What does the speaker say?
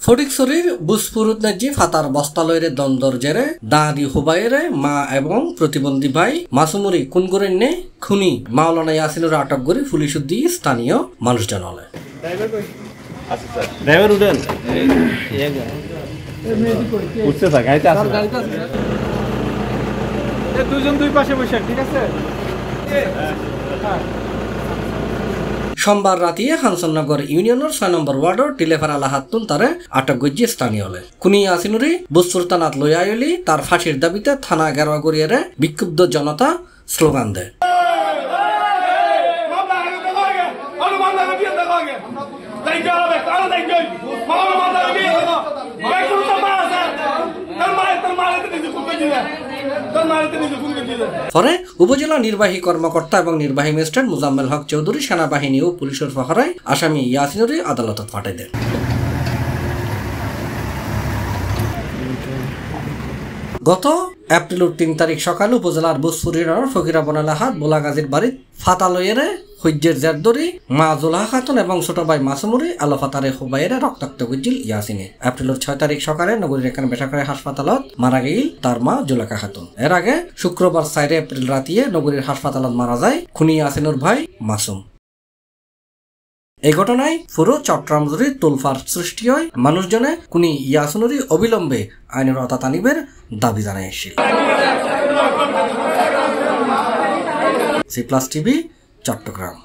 ফটিকছড়ির বুসপুরুত নাজি ফাতার বস্তালয়ের দ্বন্দ্বর জেরে দাঁড়ি হুবাইয়ের মা এবং প্রতিবন্ধী ভাই মাসুমুরি কুনগুরেন্নে খুনি মাওলানা ইয়াসিনুর আটক করে পুলিশ দিয়ে স্থানীয় মানুষজন হলে ড্রাইভার উঠেন উঠছে স্যার গাড়িতে আছে দুজন দুই পাশে বসে ঠিক আছে। সোমবার রাতে হানসননগর ইউনিয়নের 6 নম্বর ওয়ার্ডর টিলেফার আলা হাতুন তারে আটক গজ্জি স্থানীয় হলে খুনি ইয়াসিনুরি বুসপুর থানাত লই আইলি তার ফাঁসির দাবিতে থানা গেরোয়া করিয়ারে বিক্ষুব্ধ জনতা স্লোগান দেয়। পরে উপজেলা নির্বাহী কর্মকর্তা এবং নির্বাহী ম্যাজিস্ট্রেট মুজাম্মেল হক চৌধুরী সেনাবাহিনী ও পুলিশের পাহারায় আসামি ইয়াসিনুরি আদালতত পাঠাই দেন। গত এপ্রিলের 3 তারিখ সকালে উপজেলার বুসপুরের ফকিরা বনালাহাট বোলাগাজীর বাড়ির ফাতালয়েরে হজ্জের জেরদরি মা জোলাহা খাতুন এবং ছোট ভাই মাসুমুরি আলোফাতারে হুবাইয়ের রক্তাক্ত গজ্জিল ইয়াসিনে। এপ্রিলের 6 তারিখ সকালে নগরীর এখানে বেসরকারি হাসপাতালত মারা গেল তার মা জোলাকা খাতুন। এর আগে শুক্রবার 4 এপ্রিল রাতিয়ে নগরীর হাসপাতালত মারা যায় খুনি ইয়াসিনুর ভাই মাসুম। এই ঘটনায় পুরো চট্টগ্রাম জুড়ে তোলফার সৃষ্টি হয়। মানুষজনে খুনি ইয়াসিনুরি অবিলম্বে আইনের আওতায় আনিবের দাবি জানাইছিল। C+ TV Chittagong.